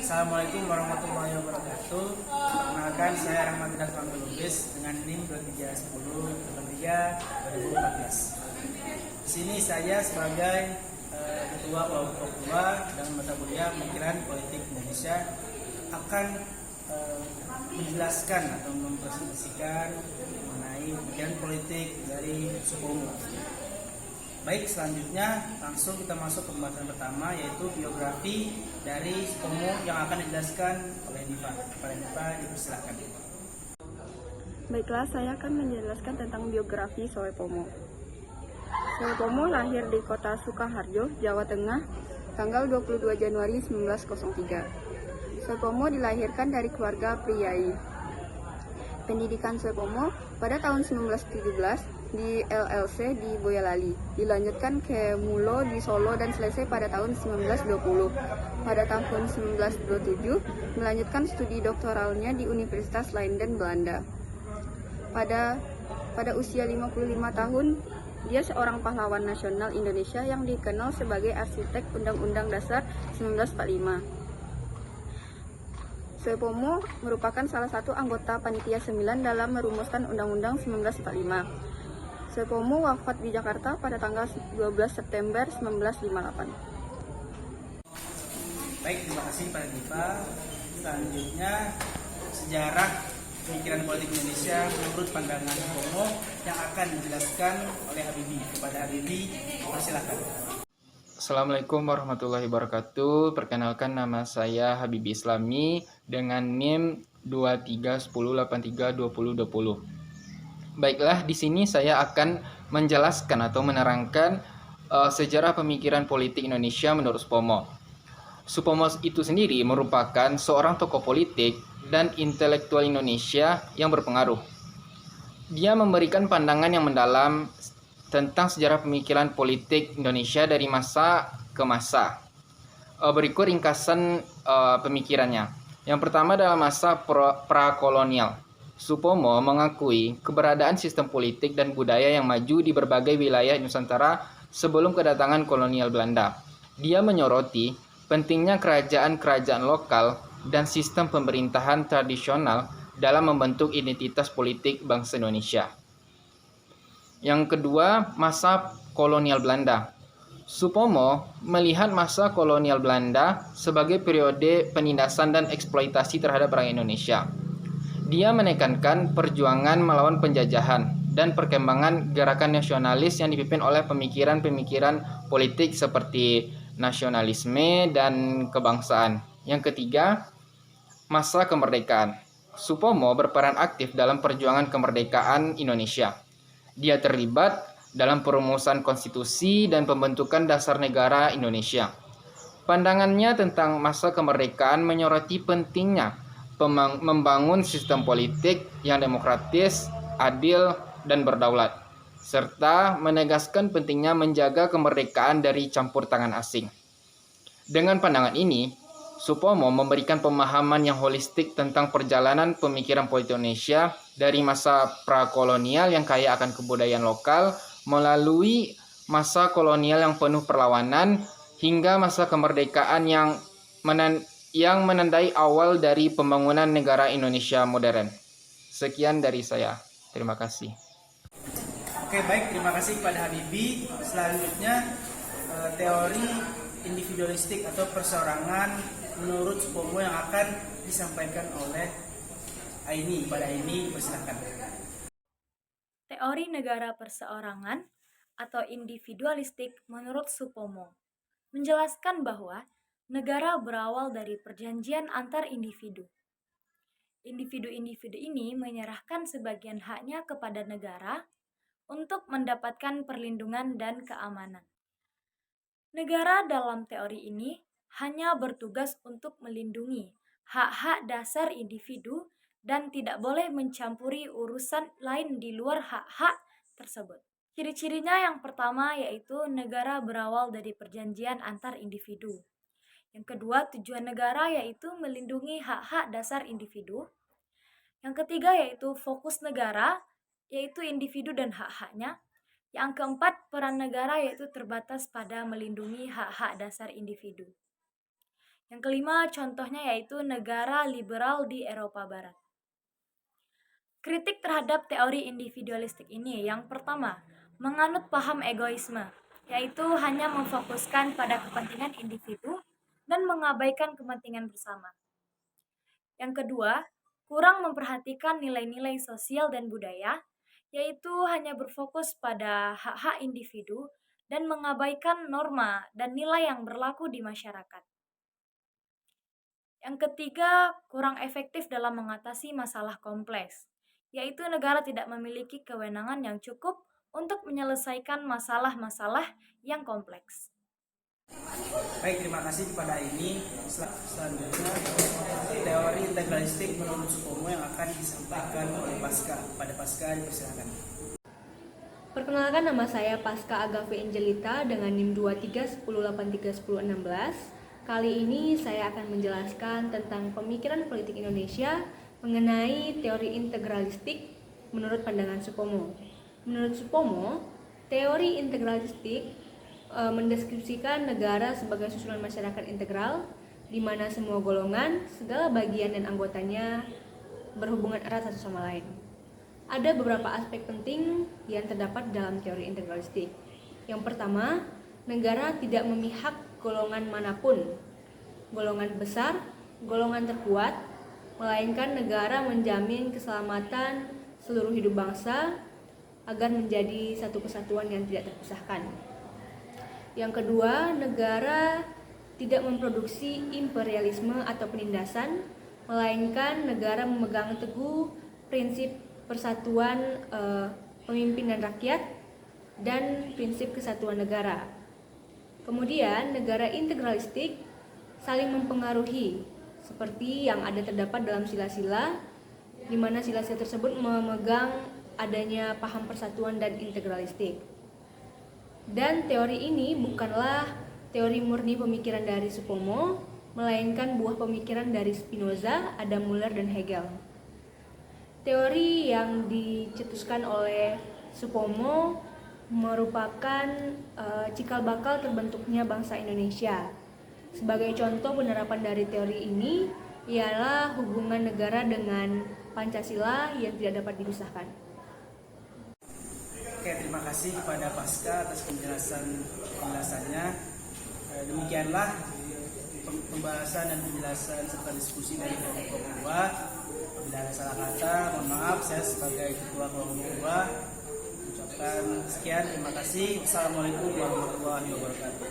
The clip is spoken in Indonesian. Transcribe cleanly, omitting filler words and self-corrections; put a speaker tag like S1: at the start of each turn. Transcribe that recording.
S1: Assalamualaikum warahmatullahi wabarakatuh. Perkenalkan, saya Rahmat Dasman Lubis dengan NIM 2310-23 2014. Di sini saya sebagai Ketua Kelompok 2 dengan mata kuliah Pemikiran Politik Indonesia akan menjelaskan atau mempresentasikan mengenai pemikiran politik dari Supomo. Baik, selanjutnya langsung kita masuk ke pembahasan pertama, yaitu biografi dari Supomo yang akan dijelaskan oleh Diva. Kepada Diva, dipersilakan.
S2: Baiklah, saya akan menjelaskan tentang biografi Supomo. Supomo lahir di kota Sukoharjo, Jawa Tengah, tanggal 22 Januari 1903. Supomo dilahirkan dari keluarga priai. Pendidikan Supomo pada tahun 1917 di LLC di Boyolali, dilanjutkan ke Mulo di Solo dan selesai pada tahun 1920. Pada tahun 1927 melanjutkan studi doktoralnya di Universitas Leiden, Belanda. Pada usia 55 tahun, dia seorang pahlawan nasional Indonesia yang dikenal sebagai arsitek Undang-Undang Dasar 1945. Supomo merupakan salah satu anggota Panitia 9 dalam merumuskan Undang-Undang 1945. Supomo wafat di Jakarta pada tanggal 12 September 1958.
S1: Baik, terima kasih Pak Diva. Selanjutnya, sejarah pemikiran politik Indonesia menurut pandangan Supomo yang akan dijelaskan oleh Habibie. Kepada Habibie, silakan.
S3: Assalamualaikum warahmatullahi wabarakatuh. Perkenalkan, nama saya Habibie Islami dengan NIM 2310832020. Baiklah, di sini saya akan menjelaskan atau menerangkan sejarah pemikiran politik Indonesia menurut Supomo. Supomo itu sendiri merupakan seorang tokoh politik dan intelektual Indonesia yang berpengaruh. Dia memberikan pandangan yang mendalam tentang sejarah pemikiran politik Indonesia dari masa ke masa. Berikut ringkasan pemikirannya. Yang pertama adalah masa prakolonial. Supomo mengakui keberadaan sistem politik dan budaya yang maju di berbagai wilayah Nusantara sebelum kedatangan kolonial Belanda. Dia menyoroti pentingnya kerajaan-kerajaan lokal dan sistem pemerintahan tradisional dalam membentuk identitas politik bangsa Indonesia. Yang kedua, masa kolonial Belanda. Supomo melihat masa kolonial Belanda sebagai periode penindasan dan eksploitasi terhadap rakyat Indonesia. Dia menekankan perjuangan melawan penjajahan dan perkembangan gerakan nasionalis yang dipimpin oleh pemikiran-pemikiran politik seperti nasionalisme dan kebangsaan. Yang ketiga, masa kemerdekaan. Supomo berperan aktif dalam perjuangan kemerdekaan Indonesia. Dia terlibat dalam perumusan konstitusi dan pembentukan dasar negara Indonesia. Pandangannya tentang masa kemerdekaan menyoroti pentingnya membangun sistem politik yang demokratis, adil, dan berdaulat, serta menegaskan pentingnya menjaga kemerdekaan dari campur tangan asing. Dengan pandangan ini, Supomo memberikan pemahaman yang holistik tentang perjalanan pemikiran politik Indonesia dari masa prakolonial yang kaya akan kebudayaan lokal melalui masa kolonial yang penuh perlawanan hingga masa kemerdekaan yang menandai awal dari pembangunan negara Indonesia modern. Sekian dari saya. Terima kasih.
S1: Oke, baik, terima kasih kepada Habibie. Selanjutnya, teori individualistik atau perseorangan menurut Supomo yang akan disampaikan oleh Aini. Pada Aini, persilakan.
S4: Teori negara perseorangan atau individualistik menurut Supomo menjelaskan bahwa negara berawal dari perjanjian antar individu. Individu-individu ini menyerahkan sebagian haknya kepada negara untuk mendapatkan perlindungan dan keamanan. Negara dalam teori ini hanya bertugas untuk melindungi hak-hak dasar individu dan tidak boleh mencampuri urusan lain di luar hak-hak tersebut. Ciri-cirinya yang pertama yaitu negara berawal dari perjanjian antar individu. Yang kedua, tujuan negara yaitu melindungi hak-hak dasar individu. Yang ketiga yaitu fokus negara, yaitu individu dan hak-haknya. Yang keempat, peran negara yaitu terbatas pada melindungi hak-hak dasar individu. Yang kelima, contohnya yaitu negara liberal di Eropa Barat. Kritik terhadap teori individualistik ini, yang pertama, menganut paham egoisme, yaitu hanya memfokuskan pada kepentingan individu dan mengabaikan kepentingan bersama. Yang kedua, kurang memperhatikan nilai-nilai sosial dan budaya, yaitu hanya berfokus pada hak-hak individu dan mengabaikan norma dan nilai yang berlaku di masyarakat. Yang ketiga, kurang efektif dalam mengatasi masalah kompleks, yaitu negara tidak memiliki kewenangan yang cukup untuk menyelesaikan masalah-masalah yang kompleks.
S1: Baik, terima kasih kepada ini. Selanjutnya, teori integralistik menurut Supomo yang akan disampaikan oleh Pasca. Pada Pasca, dipersilakan.
S5: Perkenalkan, nama saya Pasca Agave Angelita dengan NIM 2310831016. Kali ini saya akan menjelaskan tentang pemikiran politik Indonesia mengenai teori integralistik menurut pandangan Supomo. Menurut Supomo, teori integralistik mendeskripsikan negara sebagai susunan masyarakat integral di mana semua golongan, segala bagian dan anggotanya berhubungan erat satu sama lain. Ada beberapa aspek penting yang terdapat dalam teori integralistik. Yang pertama, negara tidak memihak golongan manapun, golongan besar, golongan terkuat, melainkan negara menjamin keselamatan seluruh hidup bangsa agar menjadi satu kesatuan yang tidak terpisahkan. Yang kedua, negara tidak memproduksi imperialisme atau penindasan, melainkan negara memegang teguh prinsip persatuan pemimpin dan rakyat dan prinsip kesatuan negara. Kemudian, negara integralistik saling mempengaruhi, seperti yang ada terdapat dalam sila-sila, di mana sila-sila tersebut memegang adanya paham persatuan dan integralistik. Dan teori ini bukanlah teori murni pemikiran dari Supomo, melainkan buah pemikiran dari Spinoza, Adam Muller, dan Hegel. Teori yang dicetuskan oleh Supomo merupakan cikal bakal terbentuknya bangsa Indonesia. Sebagai contoh penerapan dari teori ini ialah hubungan negara dengan Pancasila yang tidak dapat dipisahkan.
S1: Oke, terima kasih kepada Pasca atas penjelasannya. Demikianlah pembahasan dan penjelasan serta diskusi dari kelompok 2. Apabila ada salah kata, mohon maaf. Saya sebagai ketua kelompok 2 ucapkan sekian. Terima kasih. Wassalamualaikum warahmatullahi wabarakatuh.